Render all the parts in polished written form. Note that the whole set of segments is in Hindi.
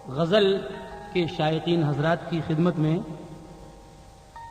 गज़ल के शायकीन हजरात की खिदमत में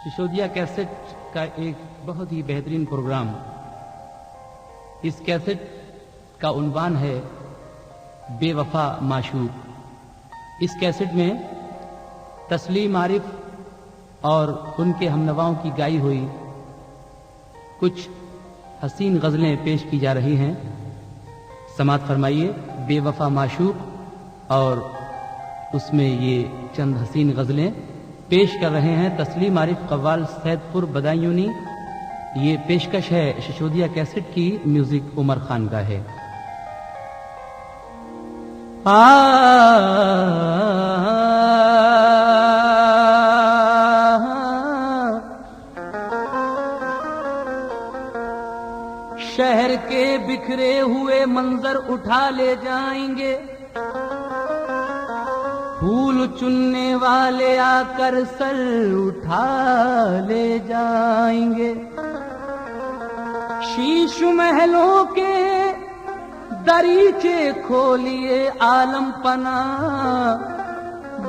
सिसोदिया कैसेट का एक बहुत ही बेहतरीन प्रोग्राम। इस कैसेट का उन्वान है बेवफा माशूक। इस कैसेट में तस्लीम आरिफ और उनके हमनवाओं की गाई हुई कुछ हसीन गज़लें पेश की जा रही हैं। समात फरमाइए बेवफा माशूक और उसमें ये चंद हसीन गज़लें पेश कर रहे हैं तस्लीम आरिफ कव्वाल सैदपुर बदायूनी। ये पेशकश है सिसोदिया कैसेट की, म्यूजिक उमर खान का है। शहर के बिखरे हुए मंजर उठा ले जाएंगे, फूल चुनने वाले आकर सर उठा ले जाएंगे। शीश महलों के दरीचे खोलिए आलम पना,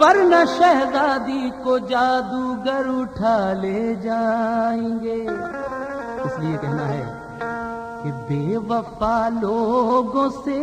वरना शहजादी को जादूगर उठा ले जाएंगे। इसलिए कहना है कि बेवफा लोगों से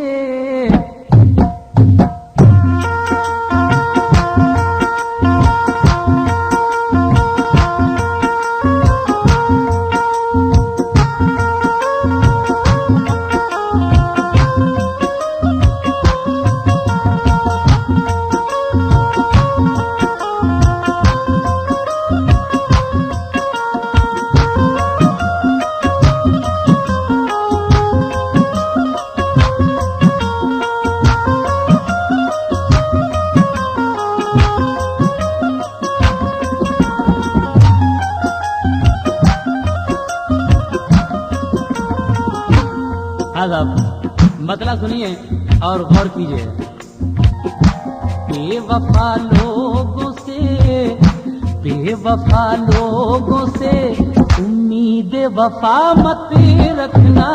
मतलब सुनिए और गौर कीजिए। बेवफा लोगों से उम्मीद वफा मत रखना,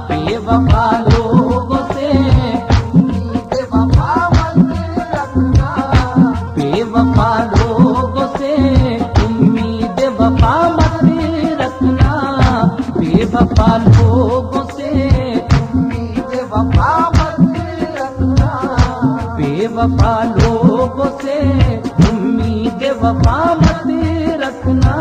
बेवफा लोगों से उम्मीद वफा मत रखना, बेवफा लोगों से उम्मीद वफा मत रखना, बेवफा लोगों से वफा मत रखना, बेवफा लोगों से उम्मीद वफा मत रखना।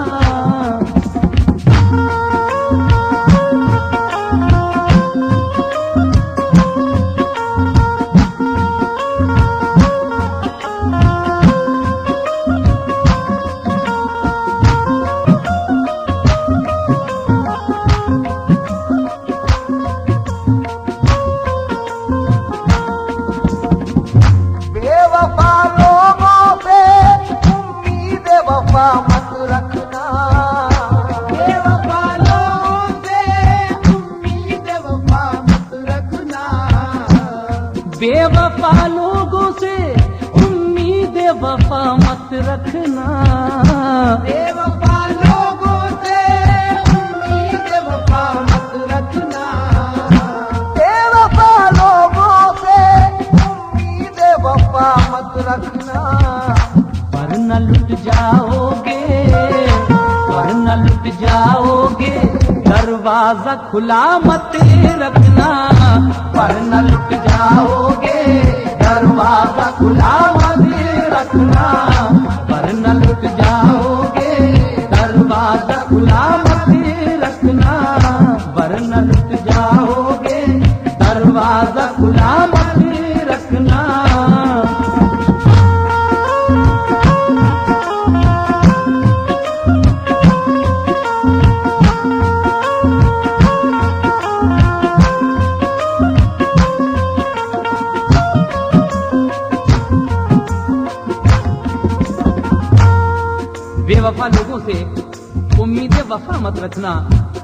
बेवफा लोगों से उम्मीद वफा मत रखना, बेवफा लोगों से उम्मीद वफा मत रखना, बेवफा लोगों से उम्मीद वफा मत रखना, वरना लुट जाओगे, दरवाजा खुला मत रखना, वरना लुट जाओगे, दरवाजा खुला मत रखना, वरना लुट जाओगे, दरवाजा खुला मत रखना, वरना लुट जाओगे, दरवाजा खुला मत रखना। बेवफा लोगों से उम्मीद वफा मत रखना,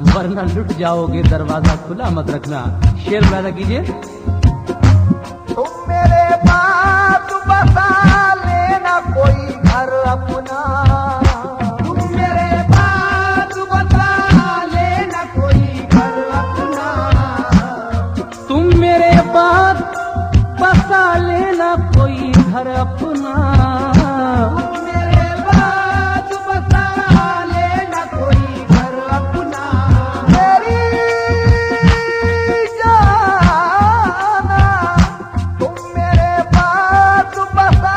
वरना लुट जाओगे, दरवाजा खुला मत रखना। शेर पैदा कीजिए। तुम मेरे पास बसा लेना कोई घर अपना, तुम मेरे पास बसा लेना कोई घर अपना, तुम मेरे पास बसा लेना कोई घर अपना। मेरे बाद बसा लेना कोई घर अपना। मेरी जाना तुम मेरे बाद बसा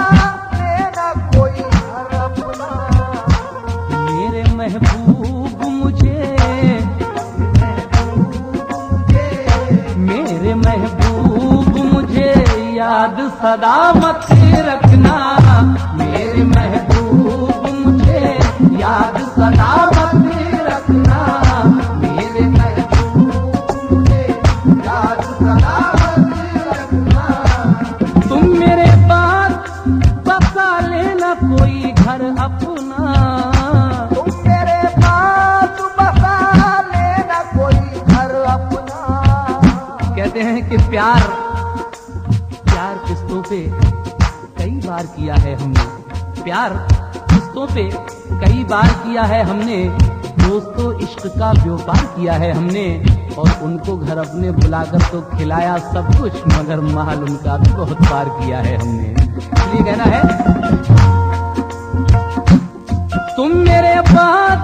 लेना कोई घर अपना। मेरे महबूब मुझे, मेरे महबूब मुझे याद सदा मत रखना। मेरे महबूब मुझे याद सदा मत रखना। मेरे महबूब मुझे याद सदा मत रखना। तुम मेरे पास बसा लेना कोई घर अपना। तुम मेरे पास बसा लेना कोई घर अपना। कहते हैं कि प्यार किस्तों पे कई बार किया है हमने। प्यार किस्तों पे कई बार किया है हमने। दोस्तों इश्क का व्यापार किया है हमने। और उनको घर अपने बुलाकर तो खिलाया सब कुछ, मगर महल उनका भी बहुत पार किया है हमने। इसलिए कहना है तुम मेरे पास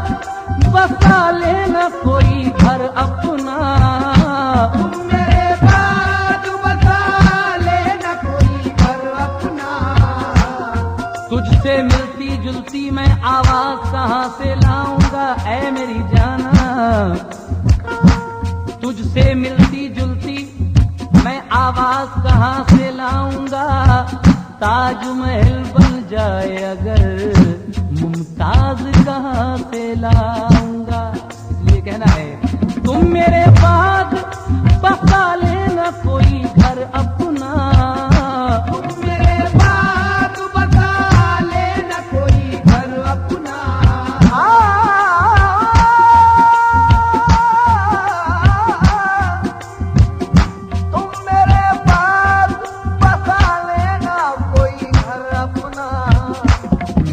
बसा लेना कोई घर अपना। तुम मेरे बाद बसा लेना कोई घर अपना। तुझसे मिलती जुलती मैं आवाज कहाँ से लाऊंगा ऐ मेरी जाना। तुझसे मिलती जुलती मैं आवाज कहाँ से लाऊंगा। ताजमहल बन जाए अगर मुमताज कहाँ से लाऊंगा। इसलिए कहना है तुम मेरे बाद बसा लेना कोई घर अपना। तुम मेरे बाद बसा लेना कोई घर अपना। तुम मेरे बाद बसा लेना कोई घर अपना।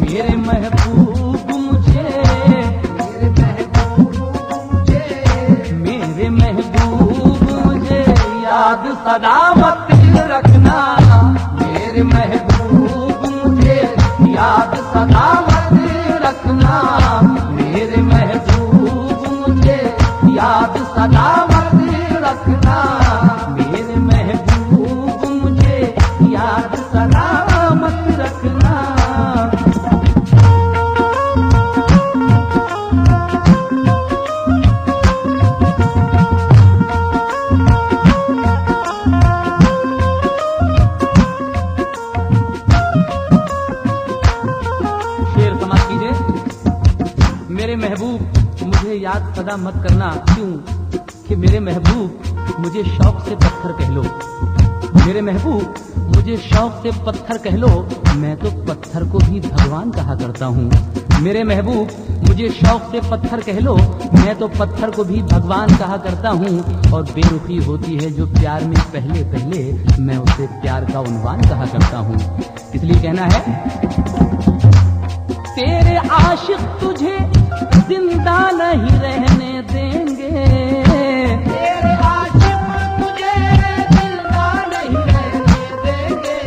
मेरे महबूब मुझे, मेरे महबूब मुझे, मेरे महबूब मुझे याद सदा मत रखना। मेरे महबूब मुझे याद सदा मत रखना। मेरे महबूब मुझे याद सदा मत रखना। मेरे महबूब मुझे याद सदा मत रखना। मेरे महबूब मुझे याद सदा मत करना। क्यों कि मेरे महबूब मुझे शौक से पत्थर कह लो। मेरे महबूब मुझे शौक से पत्थर कह लो। मैं तो पत्थर को भी भगवान कहा करता हूँ। मेरे महबूब मुझे शौक से पत्थर कह लो। मैं तो पत्थर को भी भगवान कहा करता हूँ। और बेरुखी होती है जो प्यार में पहले पहले, मैं उसे प्यार का उन्वान कहा करता हूँ। इसलिए कहना है तेरे आशिक तुझे जिंदा नहीं रहने देंगे। तेरे आशिक तुझे जिंदा नहीं रहने देंगे।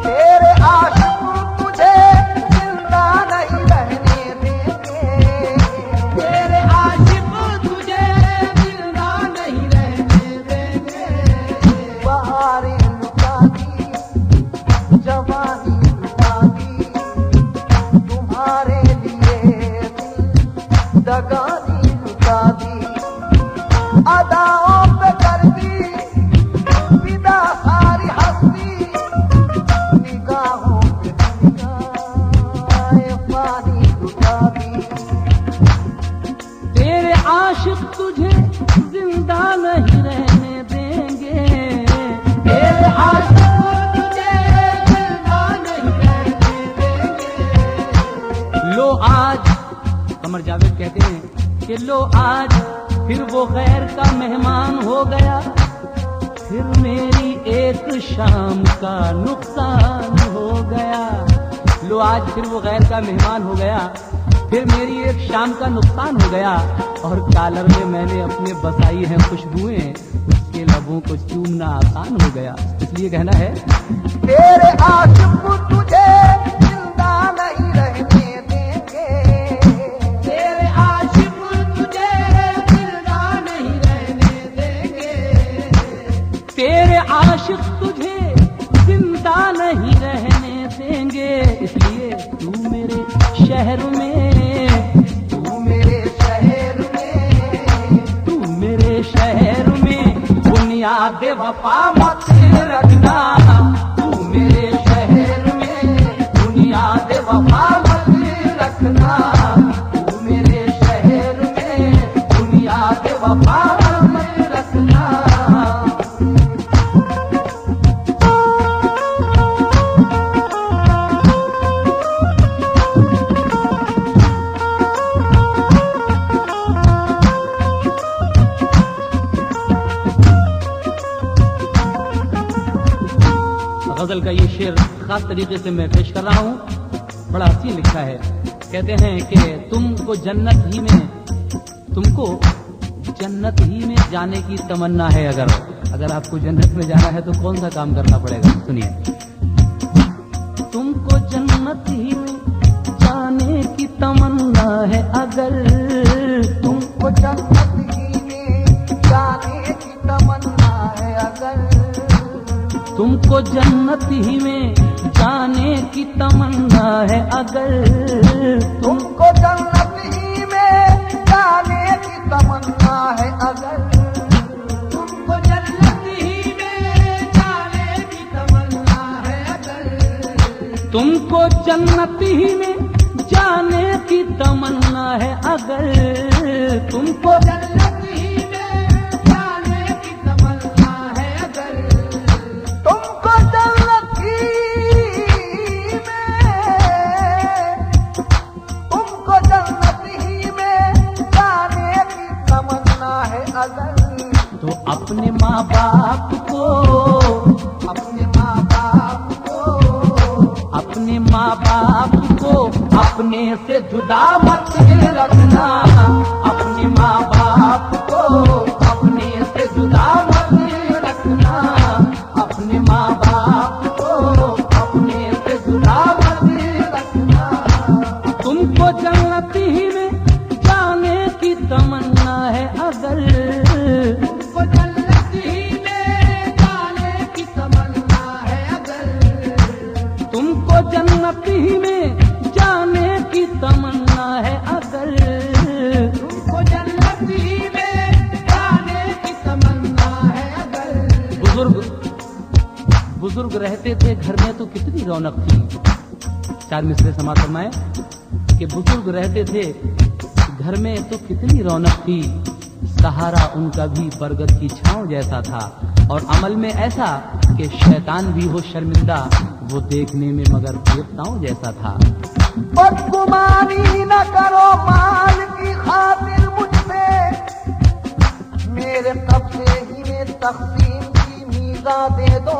तेरे आशिक तुझे जिंदा नहीं रहने देंगे। तेरे आशिक तुझे जिंदा नहीं रहने देंगे। बहारें लुटा दी, जवानी लुटा दी, तुम्हारे लिए दगानी लुटा दी। अदाओं पे कर दी विदा सारी हस्ती। निगाहों पे निगाहें पानी लुटा दी। तेरे आशिक तुझे जिंदा नहीं रहने देंगे। तेरे आशिक तुझे जिंदा नहीं रहने देंगे। लो आज कमर जावेद कहते हैं कि लो आज फिर वो गैर का मेहमान हो गया। फिर मेरी एक शाम का नुकसान हो गया। लो आज फिर वो गैर का मेहमान हो गया। फिर मेरी एक शाम का नुकसान हो गया। और कॉलर में मैंने अपने बसाई हैं खुशबुएं, उसके लबों को चूमना आसान हो गया। इसलिए कहना है तेरे आशिक तुझे जिंदा नहीं रहने देंगे, तेरे आशिक तुझे जिंदा नहीं रहने देंगे, तेरे आशिक तुझे जिंदा नहीं रहने देंगे। इसलिए तू मेरे शहर में, तू मेरे शहर में, तू मेरे शहर में बुनियाद वफा मत रखना, तू मेरे शहर में बुनियाद वफा मत रखना, तू मेरे शहर में बुनियाद वफा मत रखना। गजल का ये शेर खास तरीके से मैं पेश कर रहा हूँ, बड़ा हसीन लिखा है। कहते हैं कि तुमको जन्नत ही में जाने की तमन्ना है, अगर आपको जन्नत में जाना है तो कौन सा काम करना पड़ेगा, सुनिए। तुमको जन्नत ही में जाने की तमन्ना है, अगर तुमको जन्नत ही में जाने की तमन्ना है, अगर तुमको जन्नत ही में जाने की तमन्ना है, अगर तुमको जन्नत ही में जाने की तमन्ना है, अगर तुमको जन्नत ही में जाने की तमन्ना है, अगर तुमको जन्नत ही में जाने की तमन्ना है, अगर तुमको जन्नत ही में जाने की तमन्ना है, अगर तुमको जन्नत ही में जाने की तमन्ना है, अगर तो अपने माँ बाप को, अपने माँ बाप को, अपने माँ बाप को अपने से जुदा मत रखना, अपने माँ बाप को अपने से जुदा मत रखना, अपने माँ बाप को अपने से जुदा मत रखना। तुमको जन्नत ही में जाने की तमन्ना है, अगर तुमको जन्नत ही में जाने की तमन्ना है, अगर तुमको जन्नत ही में जाने की तमन्ना है, अगर तुमको जन्नत ही में जाने की तमन्ना है, अगर बुजुर्ग रहते थे घर में तो कितनी रौनक थी। चार मिसरे समाज फरमाए कि बुजुर्ग रहते थे घर में तो कितनी रौनक थी, सहारा उनका भी बरगद की छांव जैसा था, और अमल में ऐसा कि शैतान भी हो शर्मिंदा, वो देखने में मगर देवताओं जैसा था। बदगुमानी न करो माल की खातिर मुझसे, मेरे कब्जे ही में तकसीम की मीज़ा दे दो,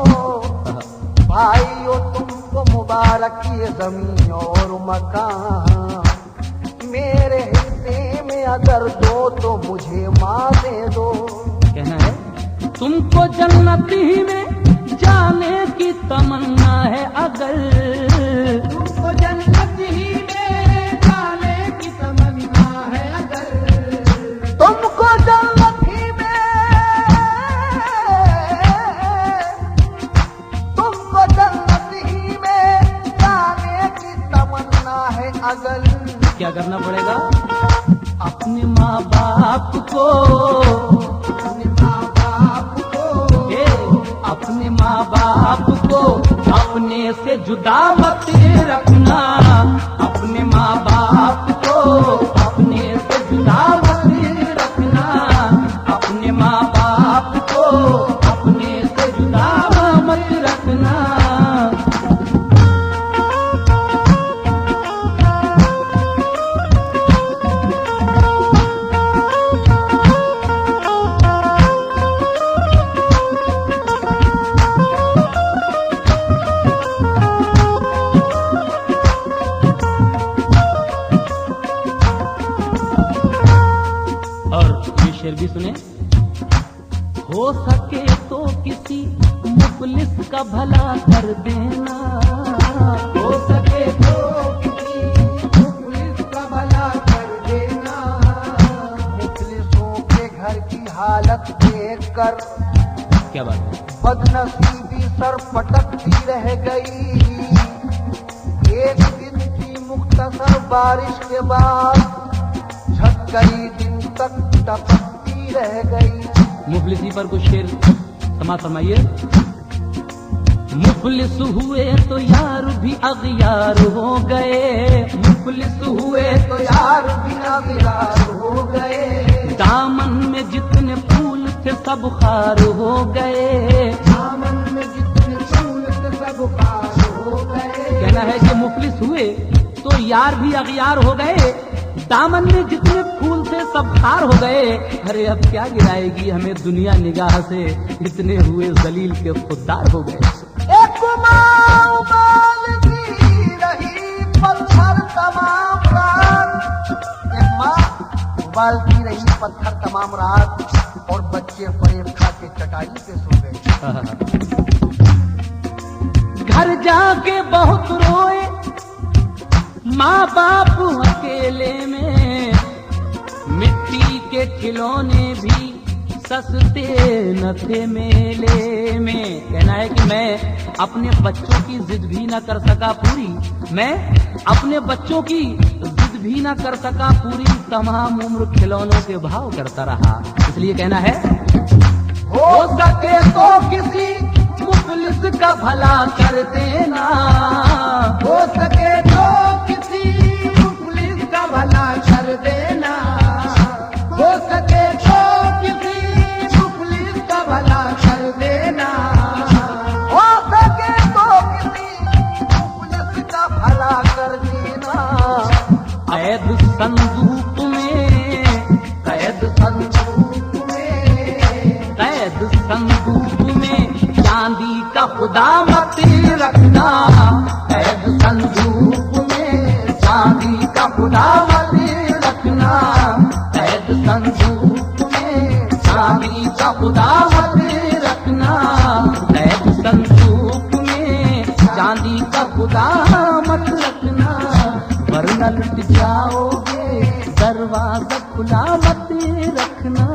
भाइयों तुमको मुबारक ये ज़मीन और मकान, मेरे हिस्से में अगर दो तो मुझे माँ दे दो। कहना है तुमको जन्नत ही में जाने की तमन्ना है, अगर तुमको जन्नत ही में जाने की तमन्ना है, अगर तुमको जन्नत ही में, तुमको जन्नत ही में जाने की तमन्ना है, अगर क्या करना पड़ेगा? अपने माँ बाप को, अपने माँ बाप को, अपने माँ बाप को अपने से जुदा मत रखना, अपने माँ बाप को अपने से जुदा मत रखना, अपने माँ बाप को अपने से जुदा मत रखना। मुफलिस का भला कर देना, हो सके तो किसी मुफलिस का भला कर देना। मुफलिसों के घर की हालत देख कर क्या बात है, बदनसीबी सर पटकती रह गई। एक दिन की मुख्तसर बारिश के बाद झट कई दिन तक टपकती रह गई। मुफलिसी पर कुछ शेर समाज फरमाइए। मुफलिस हुए तो यार भी अगियार हो गए, मुफलिस हुए तो यार भी अगियार हो गए। दामन में जितने फूल थे सब खार हो गए, दामन में जितने फूल थे सब खार हो गए। कहना है कि मुफलिस हुए तो यार भी अगियार हो गए, दामन में जितने फूल थे सब खार हो गए। अरे अब क्या गिराएगी हमें दुनिया निगाह से, इतने हुए जलील के खुददार हो गए। एक माँ उबालती रही पत्थर तमाम रात, एक माँ उबालती रही पत्थर तमाम रात और बच्चे फरेब खा के चटाई पे सो गए। घर जाके बहुत रोए माँ बाप अकेले में, मिट्टी के खिलौने भी सस्ते न थे मेले में। कहना है कि मैं अपने बच्चों की जिद भी न कर सका पूरी, मैं अपने बच्चों की जिद भी न कर सका पूरी, तमाम उम्र खिलौनों के भाव करता रहा। इसलिए कहना है हो सके तो किसी मुफलिस का भला कर देना, हो सके तो किसी मुफलिस का भला कर देना। हो सके तो किसी मुफलिस का भला कर देना। हो सके तो किसी मुफलिस का भला कर देना। कैद संदूक में, कैद संदूक में, कैद संदूक में चांदी का खुदा मत रखना, कैद संदूक में चांदी का खुदा मत रखना। कैद संदूक में चांदी का खुदा मत रखना। कैद संदूक में चांदी का खुदा मत रखना, वरना लुट जाओगे दरवाजा खुला मत रखना।